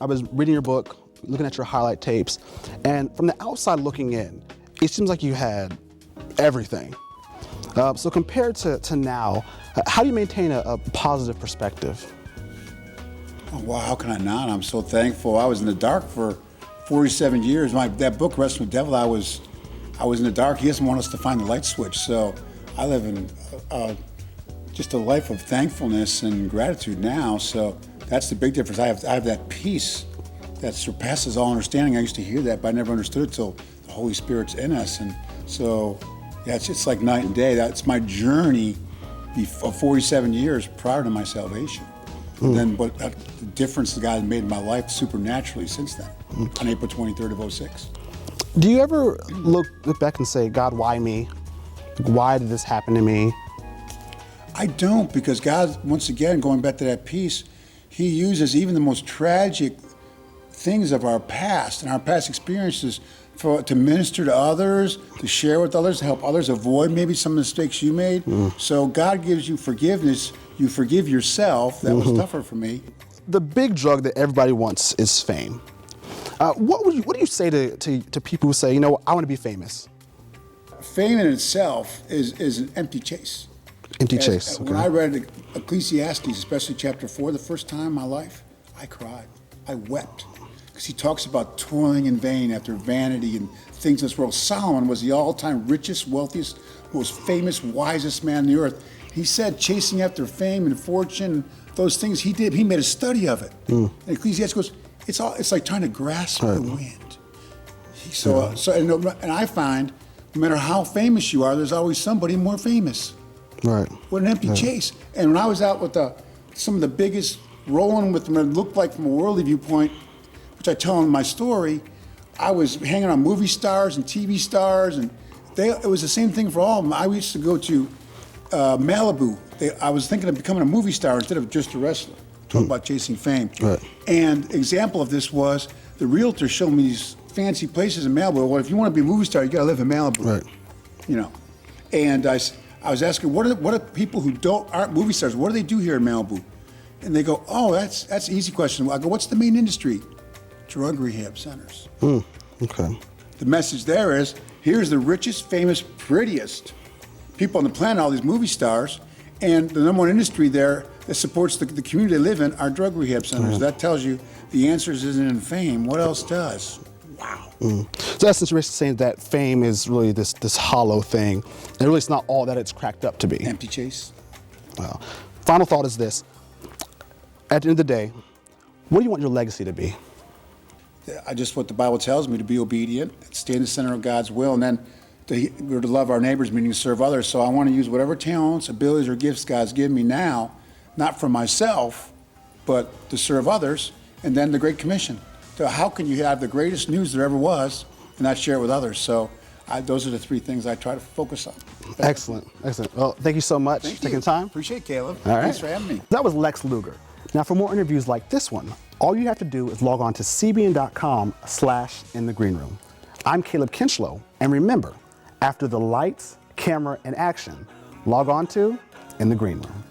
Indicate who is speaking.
Speaker 1: I was reading your book, looking at your highlight tapes, and from the outside looking in, it seems like you had everything. So compared to now, how do you maintain a positive perspective?
Speaker 2: Oh, wow, how can I not? I'm so thankful. I was in the dark for 47 years. That book, Wrestling with the Devil, I was in the dark. He doesn't want us to find the light switch. So I live in just a life of thankfulness and gratitude now. So that's the big difference. I have that peace that surpasses all understanding. I used to hear that, but I never understood it till the Holy Spirit's in us. And so, yeah, it's like night and day. That's my journey of 47 years prior to my salvation. And then, but the difference the God made in my life supernaturally since then, on April 23rd of 06.
Speaker 1: Do you ever look back and say, God, why me? Why did this happen to me?
Speaker 2: I don't, because God, once again, going back to that piece, He uses even the most tragic things of our past and our past experiences to minister to others, to share with others, to help others avoid maybe some mistakes you made. So God gives you forgiveness. You forgive yourself. That was tougher for me.
Speaker 1: The big drug that everybody wants is fame. What do you say to people who say, you know, I want to be famous?
Speaker 2: Fame in itself is an empty chase.
Speaker 1: Empty chase. Okay.
Speaker 2: When I read Ecclesiastes, especially chapter 4, the first time in my life, I cried. I wept. Because he talks about toiling in vain after vanity and things in this world. Solomon was the all-time richest, wealthiest, most famous, wisest man on the earth. He said chasing after fame and fortune, those things he did, he made a study of it. And Ecclesiastes goes, it's like trying to grasp the wind. And I find, no matter how famous you are, there's always somebody more famous.
Speaker 1: Right.
Speaker 2: What an empty chase. And when I was out with some of the biggest, rolling with them, it looked like from a worldly viewpoint, which I tell in my story, I was hanging on movie stars and TV stars, and it was the same thing for all of them. I used to go to Malibu. I was thinking of becoming a movie star instead of just a wrestler. Talking about chasing fame. Right. And example of this was the realtor showed me these fancy places in Malibu. Well, if you want to be a movie star, you got to live in Malibu. Right. You know, and I was asking, what are people who aren't movie stars? What do they do here in Malibu? And they go, oh, that's an easy question. I go, what's the main industry? Drug rehab centers.
Speaker 1: Okay.
Speaker 2: The message there is, here's the richest, famous, prettiest people on the planet, all these movie stars, and the number one industry there that supports the community they live in are drug rehab centers. That tells you the answer isn't in fame. What else does? Wow.
Speaker 1: So that's basically saying that fame is really this hollow thing, and really it's not all that it's cracked up to be.
Speaker 2: Empty chase.
Speaker 1: Wow. Final thought is this. At the end of the day, what do you want your legacy to be?
Speaker 2: What the Bible tells me, to be obedient, stay in the center of God's will, and then we're to love our neighbors, meaning to serve others. So I want to use whatever talents, abilities, or gifts God's given me now, not for myself, but to serve others. And then the Great Commission. So how can you have the greatest news there ever was and not share it with others? So those are the three things I try to focus on.
Speaker 1: Excellent, excellent. Well, thank you so much for taking time.
Speaker 2: Appreciate it, Caleb.
Speaker 1: All right.
Speaker 2: Thanks for having me.
Speaker 1: That was Lex Luger. Now, for more interviews like this one, all you have to do is log on to cbn.com/inthegreenroom. I'm Caleb Kinchlow, and remember, after the lights, camera, and action, log on to In the Green Room.